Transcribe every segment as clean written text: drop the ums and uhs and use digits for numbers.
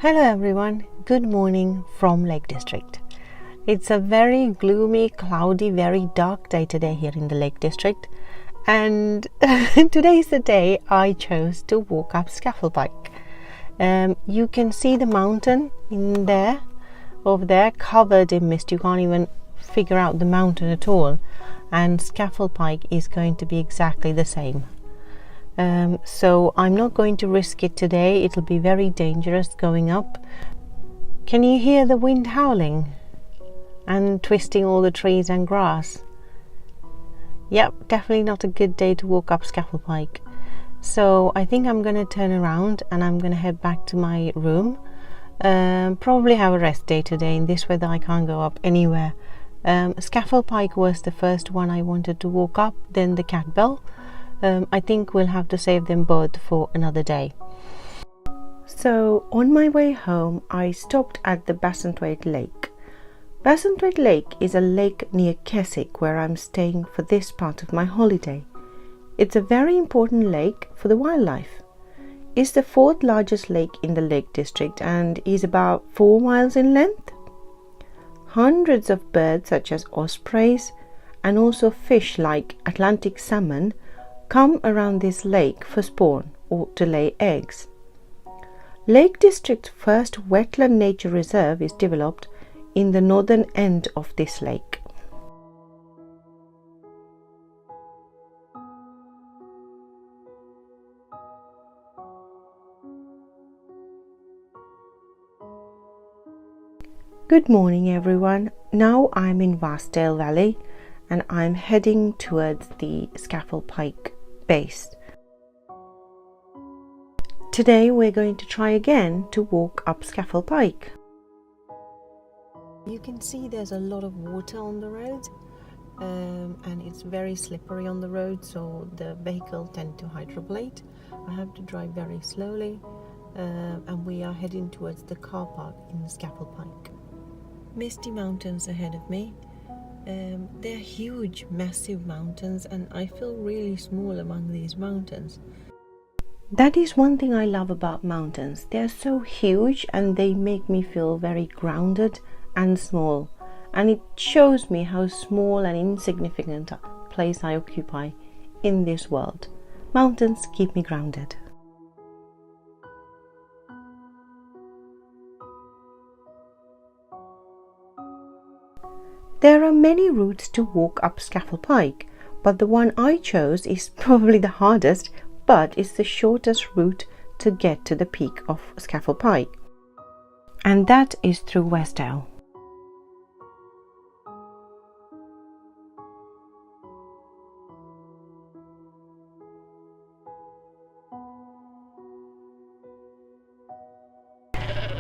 Hello everyone, good morning from Lake District. It's a very gloomy, cloudy, very dark day today here in the Lake District, and today is the day I chose to walk up Scafell Pike. You can see the mountain in there, over there, covered in mist. You can't even figure out the mountain at all, and Scafell Pike is going to be exactly the same. So I'm not going to risk it today. It'll be very dangerous going up. Can you hear the wind howling and twisting all the trees and grass? Yep, definitely not a good day to walk up Scafell Pike. So I think I'm going to turn around and I'm going to head back to my room. Probably have a rest day today. In this weather I can't go up anywhere. Scafell Pike was the first one I wanted to walk up, then the Catbell. I think we'll have to save them both for another day. So on my way home I stopped at the Bassenthwaite Lake. Bassenthwaite Lake is a lake near Keswick where I'm staying for this part of my holiday. It's a very important lake for the wildlife. It's the fourth largest lake in the Lake District and is about 4 miles in length. Hundreds of birds such as ospreys and also fish like Atlantic salmon come around this lake for spawn or to lay eggs. Lake District's first wetland nature reserve is developed in the northern end of this lake. Good morning everyone. Now I'm in Vassdale Valley and I'm heading towards the Scafell Pike base. Today we're going to try again to walk up Scafell Pike. You can see there's a lot of water on the road and it's very slippery on the road, so the vehicle tend to hydroplate. I have to drive very slowly and we are heading towards the car park in Scafell Pike. Misty mountains ahead of me. They're huge, massive mountains, and I feel really small among these mountains. That is one thing I love about mountains. They're so huge and they make me feel very grounded and small. And it shows me how small and insignificant a place I occupy in this world. Mountains keep me grounded. There are many routes to walk up Scafell Pike, but the one I chose is probably the hardest, but it's the shortest route to get to the peak of Scafell Pike, and that is through Westdale.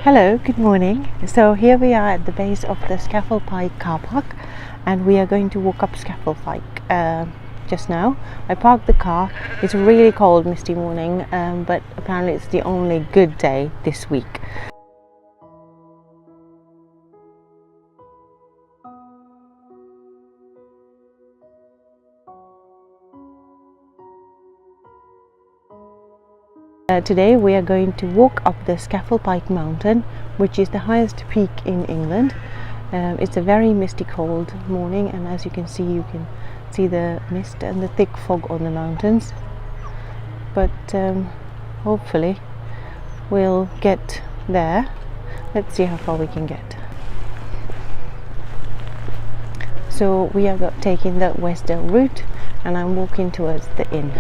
Hello, good morning. So here we are at the base of the Scafell Pike car park and we are going to walk up Scafell Pike just now. I parked the car. It's a really cold, misty morning, but apparently it's the only good day this week. Today we are going to walk up the Scafell Pike mountain, which is the highest peak in England. It's a very misty cold morning, and as you can see the mist and the thick fog on the mountains, but hopefully we'll get there. Let's see how far we can get. So we are taking the Westdale route and I'm walking towards the inn.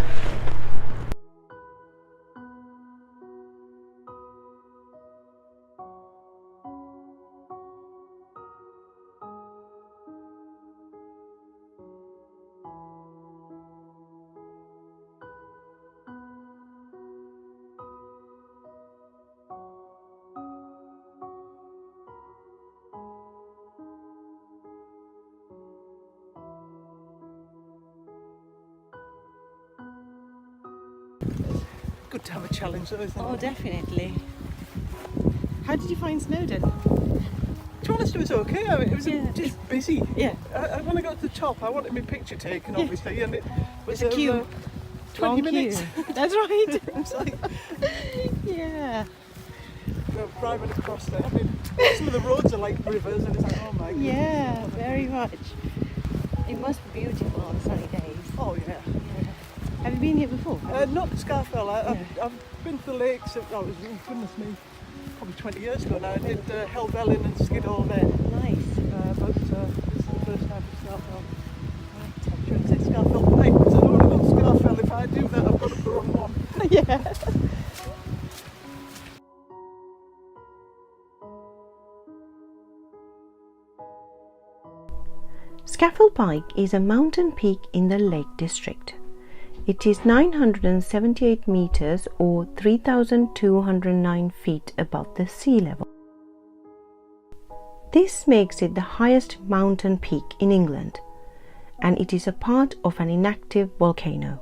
Good to have a challenge though, isn't it? Oh, definitely. How did you find Snowdon? To be honest, it was okay. I mean, it was just busy. Yeah. When I got to the top, I wanted my picture taken, obviously, and it was a queue. 20 minutes. That's right. It was like, Yeah. driving across there. I mean, some of the roads are like rivers, and it's like, oh my goodness. Yeah, very much. It must be beautiful on sunny days. Oh yeah. Have you been here before? Not Scafell. I've been to the lakes. Oh, goodness me, probably 20 years ago now. I did Helvellyn and Skiddaw there. Nice. But this is the first time for Scafell. I'm trying to say Scafell Pike, because I don't want to go to Scafell. If I do that, I've got up the wrong one. Yeah. Scafell Pike is a mountain peak in the Lake District. It is 978 meters or 3,209 feet above the sea level. This makes it the highest mountain peak in England, and it is a part of an inactive volcano.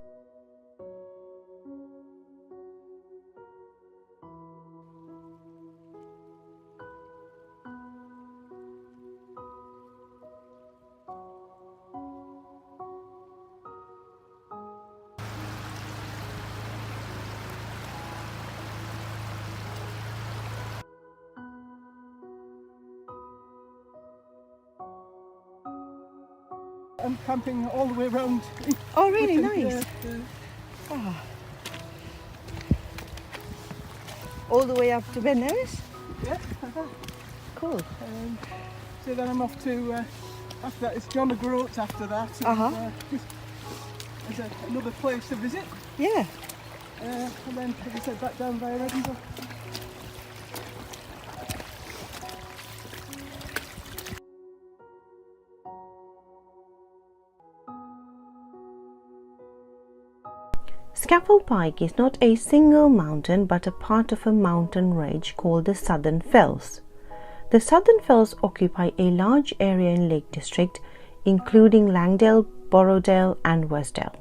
I'm camping all the way around. Oh, really Britain. nice. Yeah. Ah. All the way up to Ben Nevis? Yeah. Cool. So then I'm off to, after that it's John O'Groats after that. There's another place to visit. Yeah. And then, as I said, back down via Edinburgh. Scafell Pike is not a single mountain but a part of a mountain range called the Southern Fells. The Southern Fells occupy a large area in Lake District, including Langdale, Borrowdale and Westdale.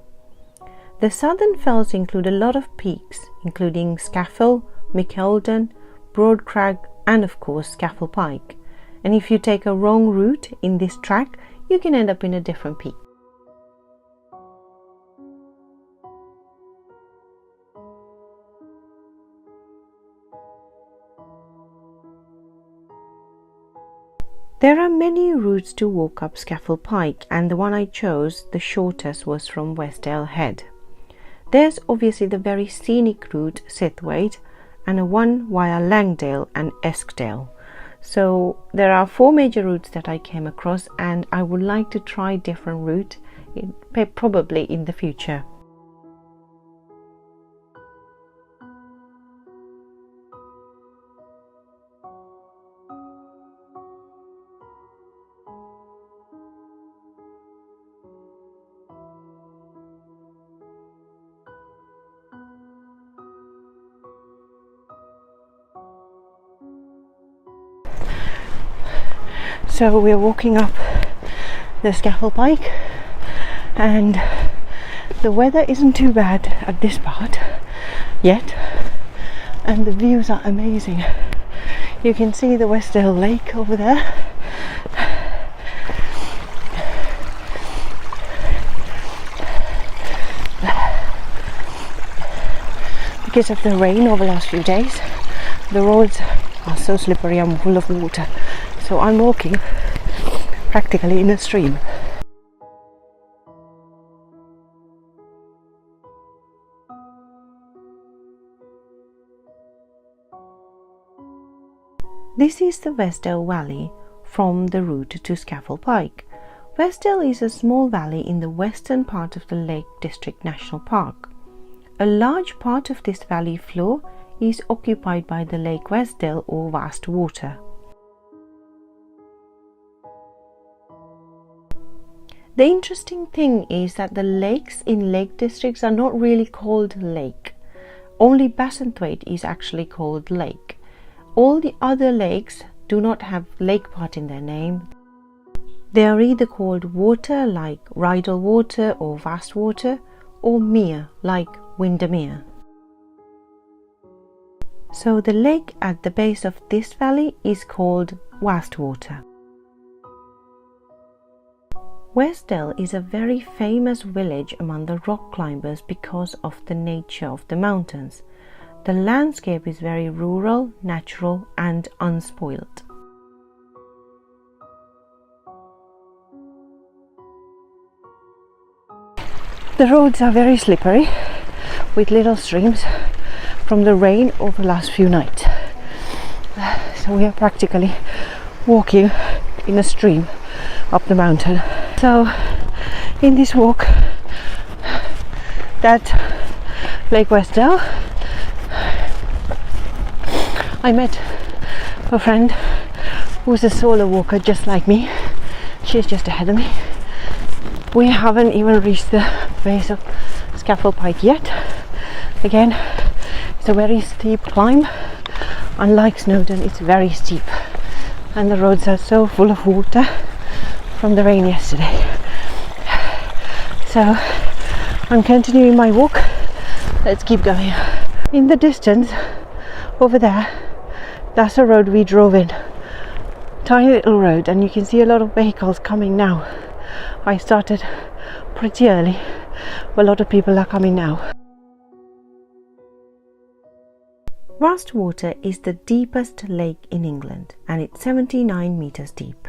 The Southern Fells include a lot of peaks, including Scafell, Michelden, Broadcrag and of course Scafell Pike. And if you take a wrong route in this track, you can end up in a different peak. There are many routes to walk up Scafell Pike, and the one I chose, the shortest, was from Westdale Head. There's obviously the very scenic route Sithwaite and a one via Langdale and Eskdale. So there are 4 major routes that I came across, and I would like to try different route probably in the future. So we're walking up the Scafell Pike, and the weather isn't too bad at this part yet, and the views are amazing. You can see the Westdale Lake over there. Because of the rain over the last few days, the roads are so slippery and full of water. So I'm walking practically in a stream. This is the Westdale Valley from the route to Scafell Pike. Westdale is a small valley in the western part of the Lake District National Park. A large part of this valley floor is occupied by the Lake Westdale or Vast Water. The interesting thing is that the lakes in Lake Districts are not really called lake. Only Bassenthwaite is actually called lake. All the other lakes do not have lake part in their name. They are either called water like Rydal Water or Vast Water, or mere like Windermere. So the lake at the base of this valley is called Vast Water. Westdale is a very famous village among the rock climbers because of the nature of the mountains. The landscape is very rural, natural and unspoilt. The roads are very slippery with little streams from the rain over the last few nights. So we are practically walking in a stream up the mountain. So in this walk, that Lake Westdale, I met a friend who's a solo walker just like me. She's just ahead of me. We haven't even reached the base of Scafell Pike yet. Again, it's a very steep climb. Unlike Snowdon, it's very steep and the roads are so full of water from the rain yesterday. So I'm continuing my walk. Let's keep going. In the distance over there, that's a road we drove in. Tiny little road, and you can see a lot of vehicles coming now. I started pretty early, but a lot of people are coming now. Wastwater is the deepest lake in England and it's 79 meters deep.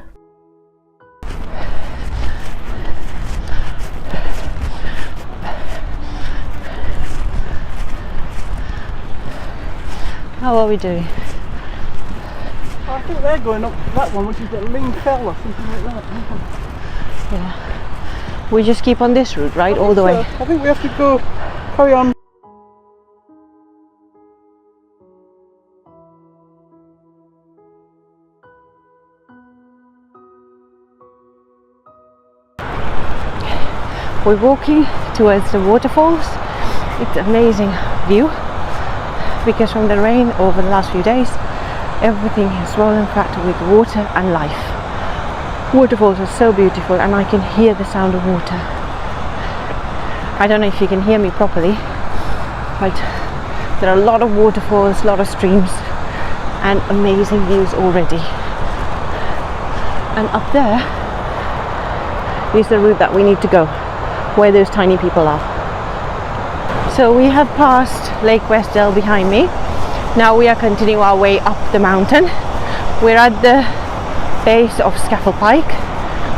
How are we doing? I think they're going up that one, which is at Lingfell or something like that. Yeah. We just keep on this route, right? All the way. I think we have to go carry on. We're walking towards the waterfalls. It's an amazing view because from the rain over the last few days, everything is swollen flat with water and life. Waterfalls are so beautiful and I can hear the sound of water. I don't know if you can hear me properly, but there are a lot of waterfalls, a lot of streams and amazing views already. And up there is the route that we need to go, where those tiny people are. So we have passed Lake Westdale behind me. Now we are continuing our way up the mountain. We're at the base of Scafell Pike.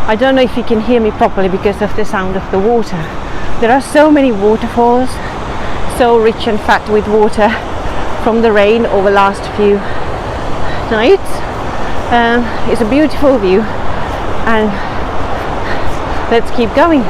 I don't know if you can hear me properly because of the sound of the water. There are so many waterfalls, so rich and fat with water from the rain over the last few nights. It's a beautiful view and let's keep going.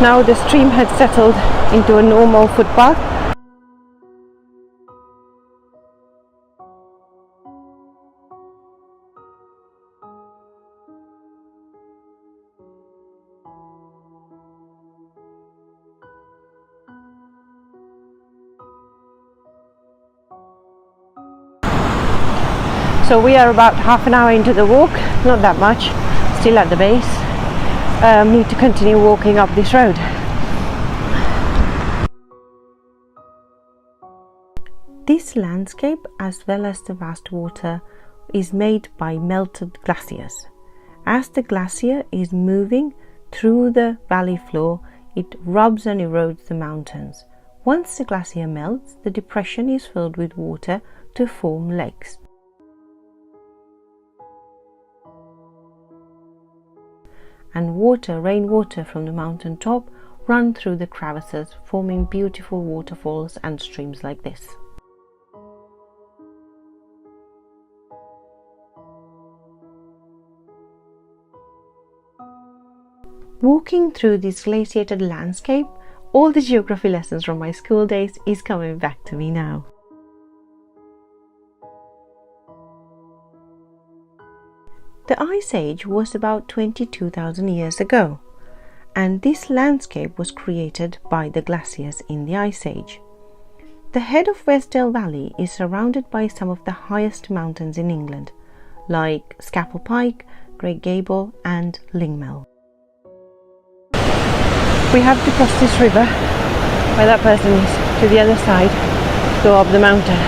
Now the stream had settled into a normal footpath. So we are about half an hour into the walk, not that much, still at the base. Need to continue walking up this road. This landscape, as well as the Wastwater, is made by melted glaciers. As the glacier is moving through the valley floor, it rubs and erodes the mountains. Once the glacier melts, the depression is filled with water to form lakes. And rainwater from the mountain top run through the crevices, forming beautiful waterfalls and streams like this. Walking through this glaciated landscape, all the geography lessons from my school days is coming back to me now. The Ice Age was about 22,000 years ago, and this landscape was created by the glaciers in the Ice Age. The head of Westdale Valley is surrounded by some of the highest mountains in England, like Scafell Pike, Great Gable and Lingmel. We have to cross this river, where that person is, to the other side, go up the mountain.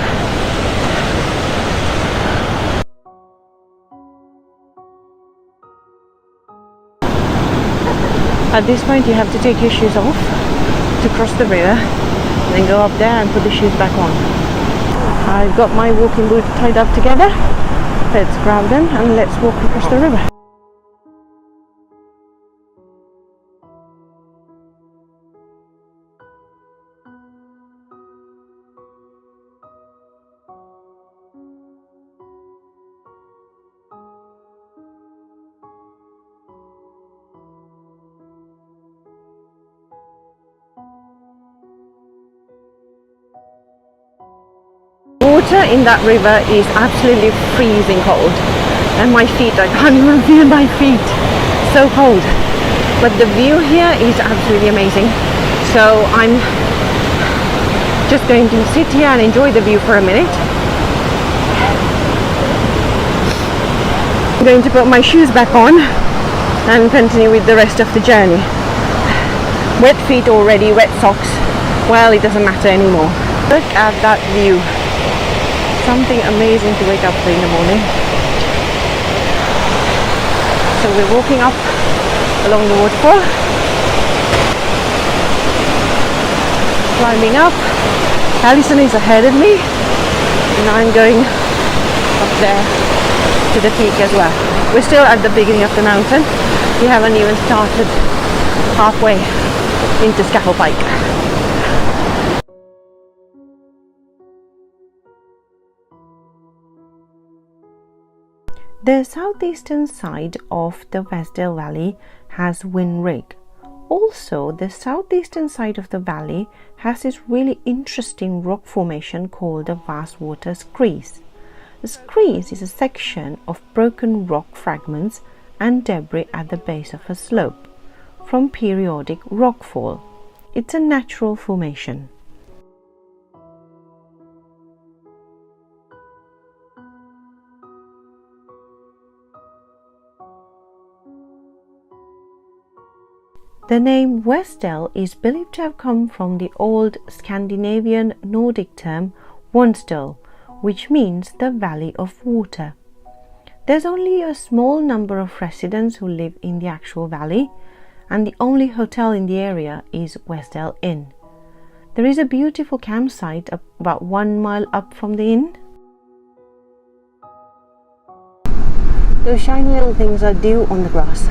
At this point you have to take your shoes off to cross the river, and then go up there and put the shoes back on. I've got my walking boots tied up together. Let's grab them and let's walk across the river. Water in that river is absolutely freezing cold, and my feet, I can't even feel my feet, so cold. But the view here is absolutely amazing, so I'm just going to sit here and enjoy the view for a minute. I'm going to put my shoes back on and continue with the rest of the journey. Wet feet already, wet socks, well, it doesn't matter anymore. Look at that view. Something amazing to wake up to in the morning. So we're walking up along the waterfall, climbing up. Alison is ahead of me, and I'm going up there to the peak as well. We're still at the beginning of the mountain. We haven't even started halfway into Scafell Pike. The southeastern side of the Westdale Valley has Winrig. Also, the southeastern side of the valley has this really interesting rock formation called the Vastwater Screes. The screes is a section of broken rock fragments and debris at the base of a slope from periodic rockfall. It's a natural formation. The name Westdale is believed to have come from the old Scandinavian Nordic term Wonsdal, which means the Valley of Water. There's only a small number of residents who live in the actual valley, and the only hotel in the area is Westdale Inn. There is a beautiful campsite about 1 mile up from the inn. Those shiny little things are dew on the grass.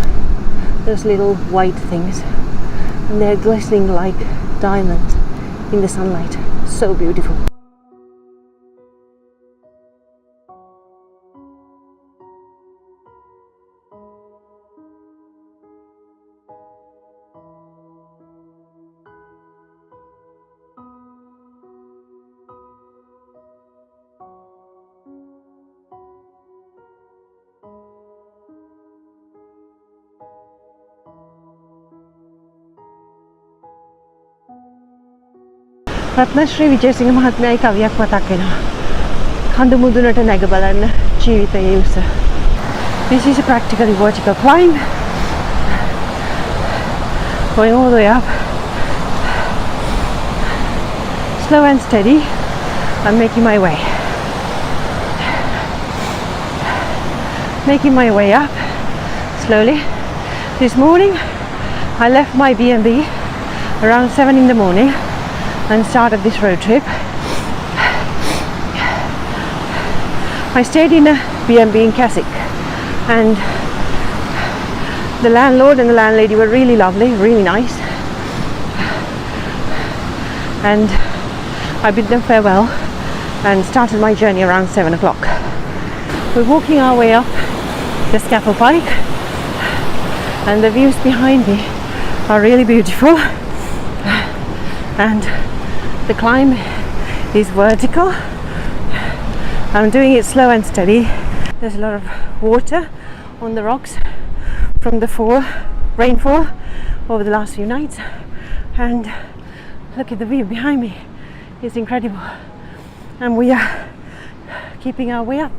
Those little white things, and they're glistening like diamonds in the sunlight. So beautiful. Ratnasri Wijesinghe මහත්මයායි කවියක් මතක් වෙනවා. කඳු මුදුනට නැග බලන්න ජීවිතයේ උස. This is a practically vertical climb, going all the way up, slow and steady. I'm making my way up slowly. This morning I left my B&B around 7 in the morning and started this road trip. I stayed in a B&B in Keswick, and the landlord and the landlady were really lovely, really nice, and I bid them farewell and started my journey around 7 o'clock. We're walking our way up the Scafell Pike, and the views behind me are really beautiful, and the climb is vertical. I'm doing it slow and steady. There's a lot of water on the rocks from the rainfall over the last few nights, and look at the view behind me. It's incredible, and we are keeping our way up.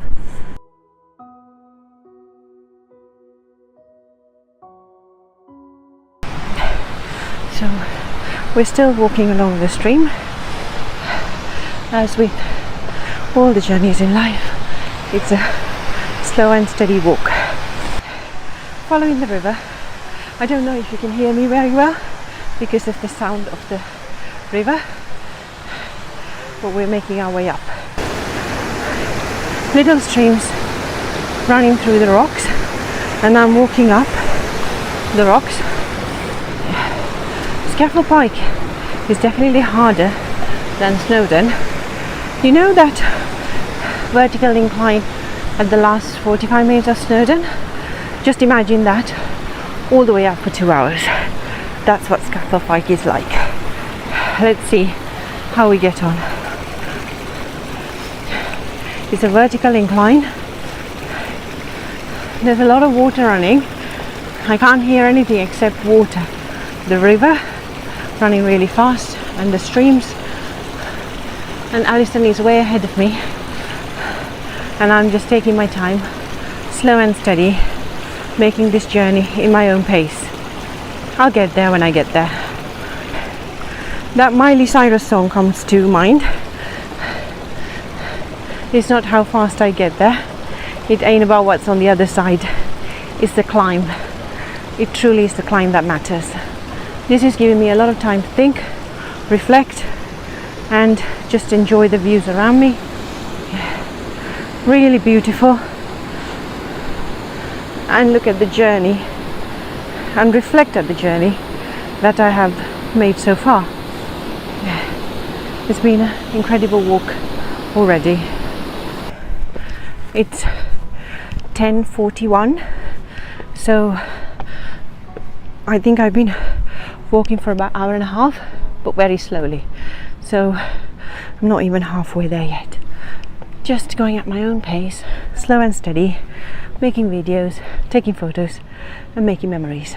So we're still walking along the stream. As with all the journeys in life, it's a slow and steady walk. Following the river, I don't know if you can hear me very well because of the sound of the river, but we're making our way up. Little streams running through the rocks, and I'm walking up the rocks. Scafell Pike is definitely harder than Snowdon. You know that vertical incline at the last 45 minutes of Snowdon? Just imagine that all the way up for 2 hours. That's what Scafell Pike is like. Let's see how we get on. It's a vertical incline. There's a lot of water running. I can't hear anything except water. The river running really fast and the streams. And Alison is way ahead of me. And I'm just taking my time, slow and steady, making this journey in my own pace. I'll get there when I get there. That Miley Cyrus song comes to mind. It's not how fast I get there. It ain't about what's on the other side. It's the climb. It truly is the climb that matters. This is giving me a lot of time to think, reflect, and just enjoy the views around me. Really beautiful. And look at the journey and reflect at the journey that I have made so far. It's been an incredible walk already. It's 10:41, so I think I've been walking for about an hour and a half, but very slowly, so I'm not even halfway there yet. Just going at my own pace, slow and steady, making videos, taking photos and making memories.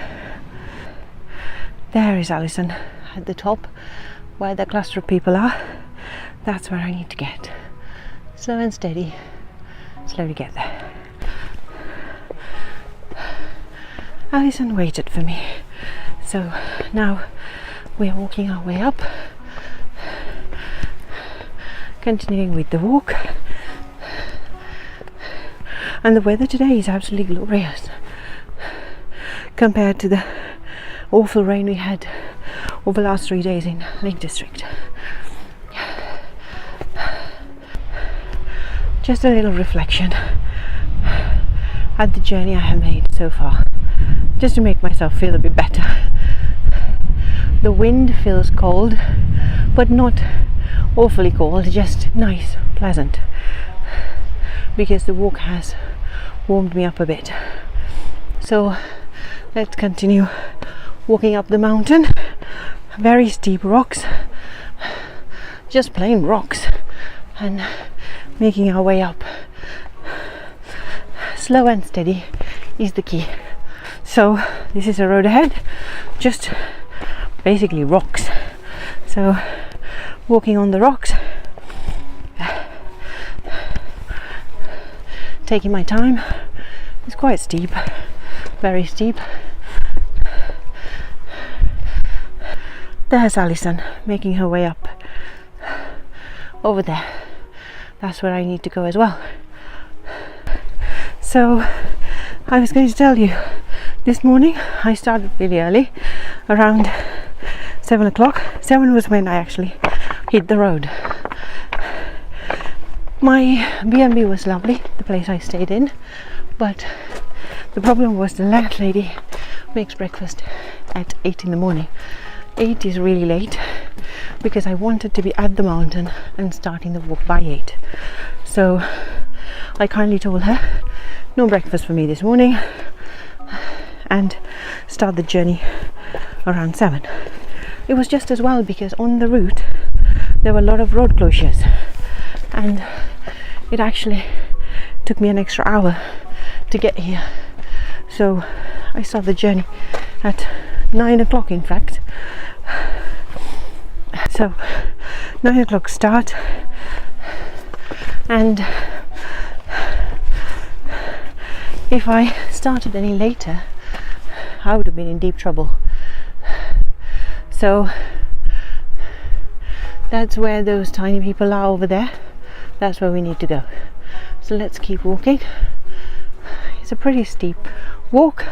There is Alison at the top where the cluster of people are. That's where I need to get. Slow and steady, slowly get there. Alison waited for me, so now we're walking our way up, continuing with the walk. And the weather today is absolutely glorious compared to the awful rain we had over the last 3 days in Lake District. Just a little reflection at the journey I have made so far, just to make myself feel a bit better. The wind feels cold, but not awfully cold, just nice, pleasant, because the walk has warmed me up a bit. So let's continue walking up the mountain. Very steep rocks, just plain rocks, and making our way up. Slow and steady is the key. So this is a road ahead, just basically rocks. So walking on the rocks, taking my time. It's quite steep, very steep. There's Alison making her way up over there. That's where I need to go as well. So I was going to tell you, this morning I started really early, around 7 o'clock. 7 was when I actually hit the road. My B&B was lovely, the place I stayed in, but the problem was the landlady makes breakfast at 8 in the morning. 8 is really late because I wanted to be at the mountain and starting the walk by 8. So I kindly told her no breakfast for me this morning and start the journey around 7. It was just as well because on the route there were a lot of road closures, and it actually took me an extra hour to get here. So I started the journey at 9 o'clock in fact. So 9 o'clock start, and if I started any later I would have been in deep trouble. So that's where those tiny people are over there. That's where we need to go. So let's keep walking. It's a pretty steep walk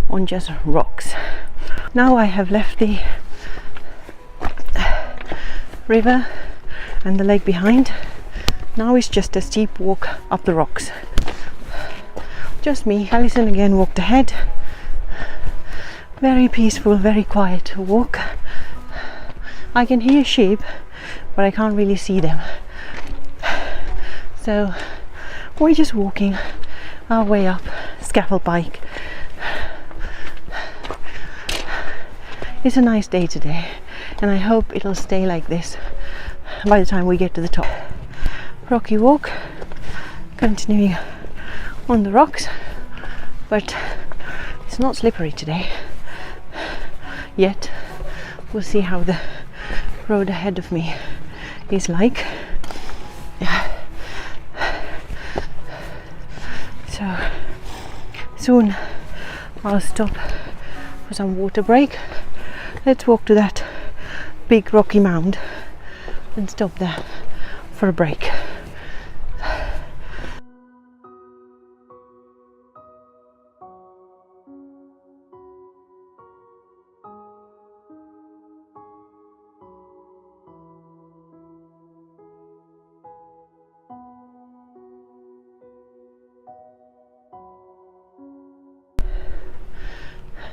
on just rocks. Now I have left the river and the lake behind. Now it's just a steep walk up the rocks. Just me. Alison again walked ahead. Very peaceful, very quiet walk. I can hear sheep, but I can't really see them. So we're just walking our way up Scafell Pike. It's a nice day today, and I hope it'll stay like this by the time we get to the top. Rocky walk, continuing on the rocks, but it's not slippery today yet. We'll see how the road ahead of me is like. So soon I'll stop for some water break. Let's walk to that big rocky mound and stop there for a break.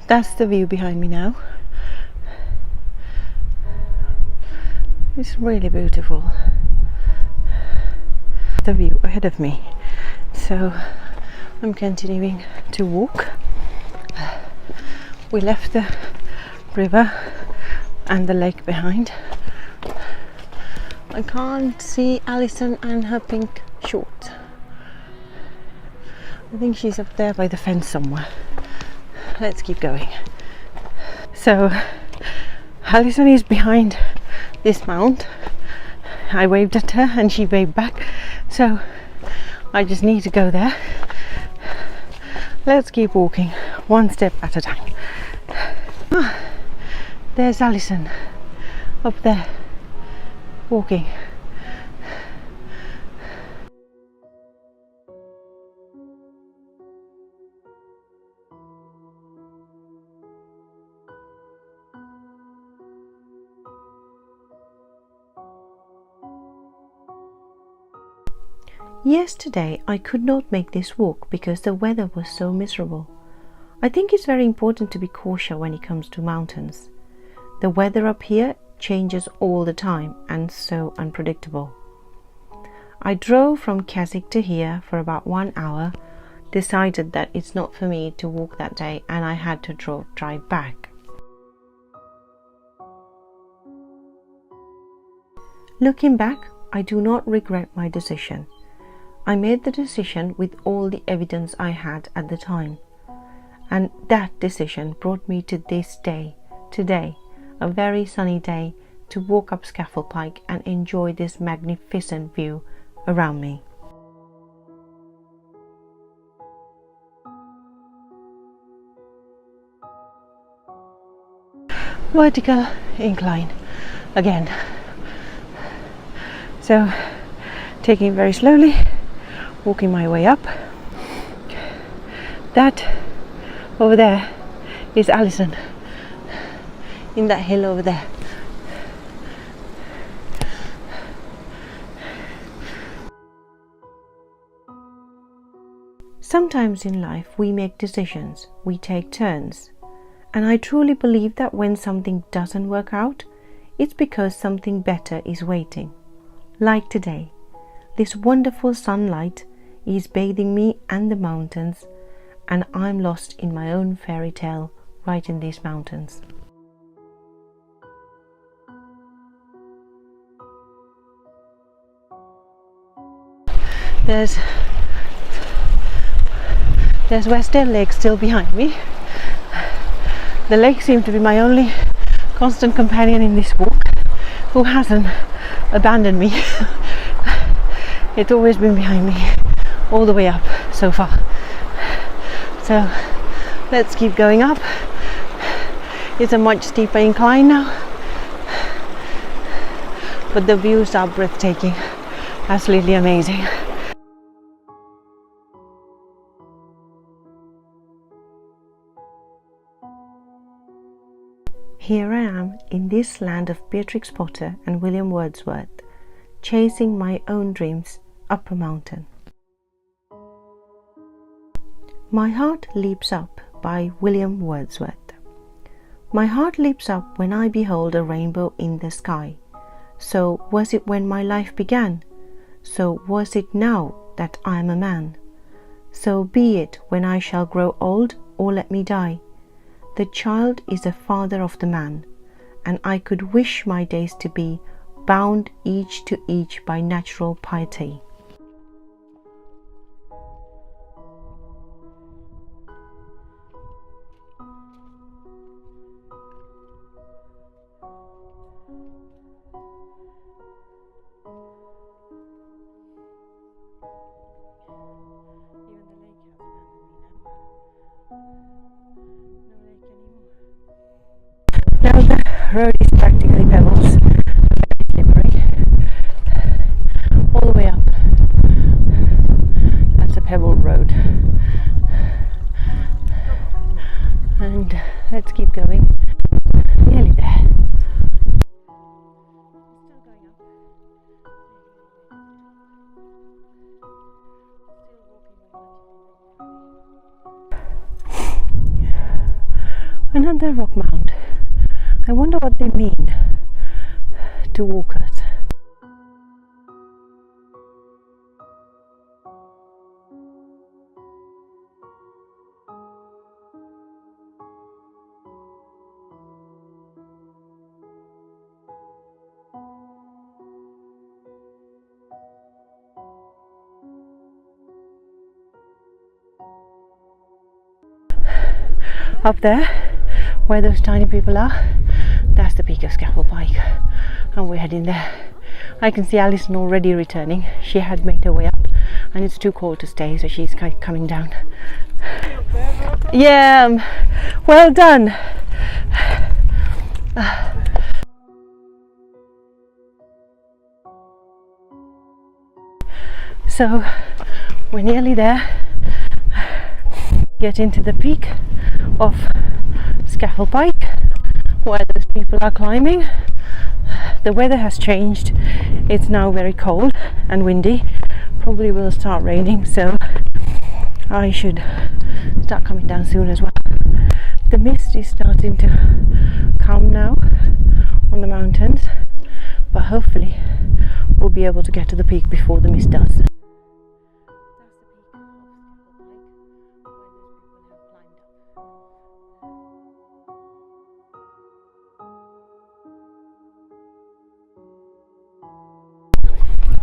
That's the view behind me now. It's really beautiful. The view ahead of me. So I'm continuing to walk. We left the river and the lake behind. I can't see Alison and her pink shorts. I think she's up there by the fence somewhere. Let's keep going. So Alison is behind this mound. I waved at her and she waved back, so I just need to go there. Let's keep walking one step at a time. There's Alison up there walking. Yesterday I could not make this walk because the weather was so miserable. I think it's very important to be cautious when it comes to mountains. The weather up here changes all the time and so unpredictable. I drove from Keswick to here for about 1 hour, decided that it's not for me to walk that day, and I had to drive back. Looking back, I do not regret my decision. I made the decision with all the evidence I had at the time, and that decision brought me to this day, today, a very sunny day, to walk up Scafell Pike and enjoy this magnificent view around me. Vertical incline again. So taking very slowly, walking my way up. That over there is Alison in that hill over there. Sometimes in life we make decisions, we take turns, and I truly believe that when something doesn't work out, it's because something better is waiting. Like today, this wonderful sunlight is bathing me and the mountains, and I'm lost in my own fairy tale right in these mountains. There's Westdale Lake still behind me. The lake seemed to be my only constant companion in this walk, who hasn't abandoned me. It's always been behind me all the way up so far. So let's keep going up. It's a much steeper incline now, but the views are breathtaking, absolutely amazing. here I am in this land of Beatrix Potter and William Wordsworth, chasing my own dreams up a mountain. My Heart Leaps Up by William Wordsworth. My heart leaps up when I behold a rainbow in the sky. So was it when my life began. So was it now that I am a man. So be it when I shall grow old or let me die. The child is the father of the man, and I could wish my days to be bound each to each by natural piety. Now the road is practically pebbles, slippery, all the way up. That's a pebble road, and let's keep going. Nearly there. Still going up. Another rock mound. I wonder what they mean to walkers. Up there, where those tiny people are, that's the peak of Scafell Pike, and we're heading there. I can see Alison already returning. She had made her way up, and it's too cold to stay, so she's coming down. Yeah, well done. So we're nearly there. Get into the peak of Scafell Pike, where those people are climbing. The weather has changed. It's now very cold and windy. Probably will start raining, so I should start coming down soon as well. The mist is starting to come now on the mountains, but hopefully we'll be able to get to the peak before the mist does.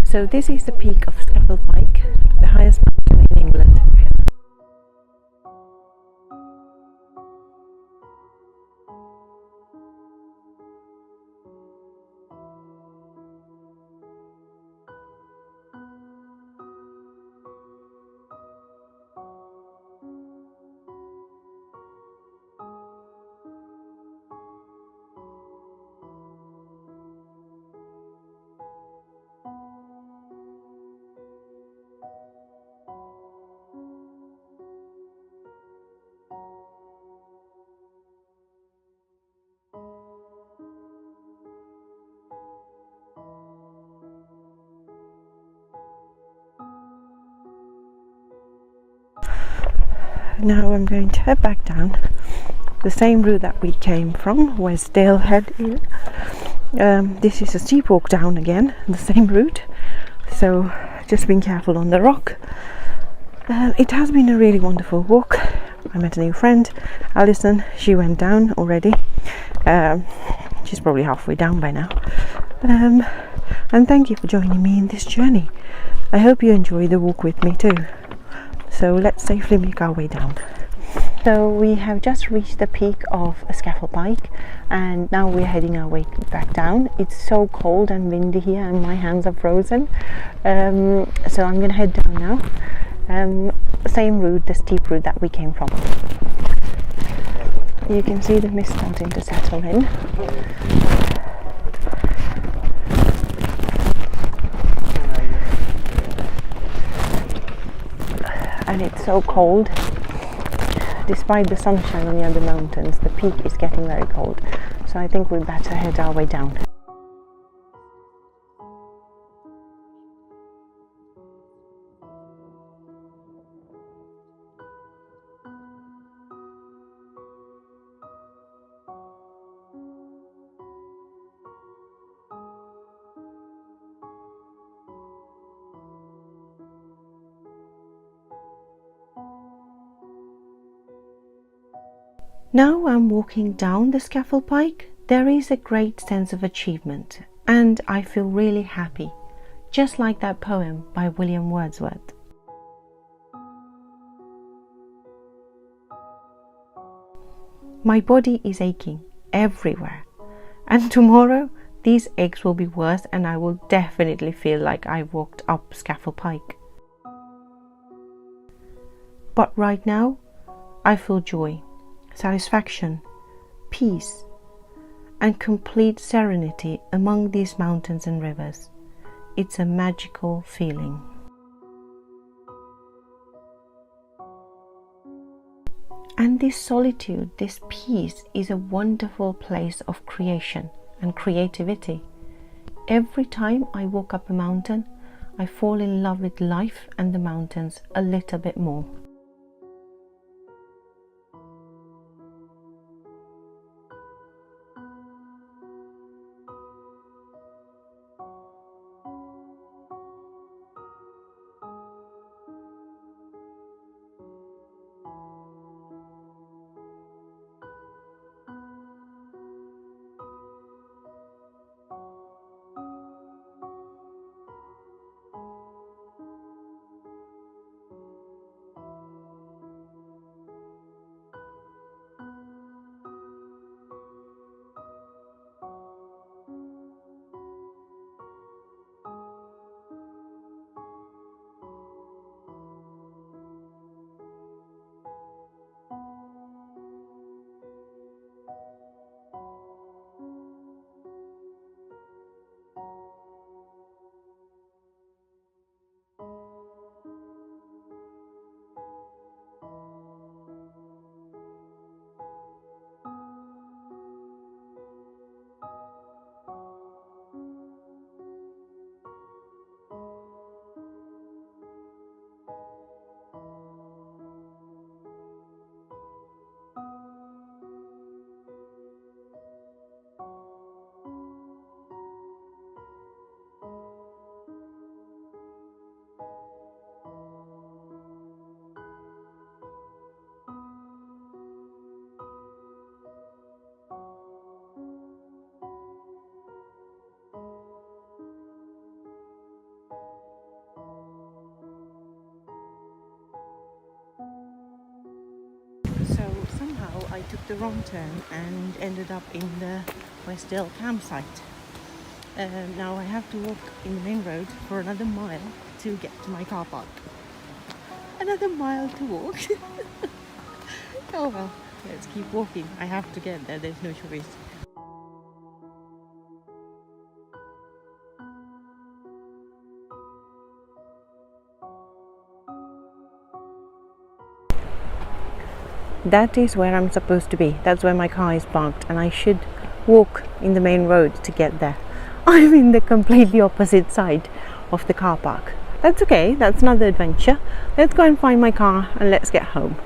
So this is the peak of Scafell Pike, the highest mountain in England. Now I'm going to head back down the same route that we came from, Westdale Head. This is a steep walk down again, the same route, so just being careful on the rock. It has been a really wonderful walk. I met a new friend, Alison. She went down already. She's probably halfway down by now. And thank you for joining me in this journey. I hope you enjoy the walk with me too. So let's safely make our way down. So we have just reached the peak of Scafell Pike, and now we're heading our way back down. It's so cold and windy here and my hands are frozen, so I'm gonna head down now. Same route, the steep route that we came from. You can see the mist starting to settle in. And it's so cold. Despite the sunshine on the other mountains, the peak is getting very cold. so I think we better head our way down. Now I'm walking down the Scafell Pike. There is a great sense of achievement and I feel really happy, just like that poem by William Wordsworth. My body is aching everywhere, and tomorrow these aches will be worse and I will definitely feel like I walked up Scafell Pike. But right now I feel joy, satisfaction, peace, and complete serenity among these mountains and rivers. It's a magical feeling. And this solitude, this peace, is a wonderful place of creation and creativity. Every time I walk up a mountain, I fall in love with life and the mountains a little bit more. So somehow I took the wrong turn and ended up in the Westdale campsite. Now I have to walk in the main road for another mile to get to my car park. Another mile to walk. Oh well, let's keep walking. I have to get there, there's no choice. That is where I'm supposed to be. That's where my car is parked and I should walk in the main road to get there. I'm in the completely opposite side of the car park. That's okay, that's another adventure. Let's go and find my car and let's get home.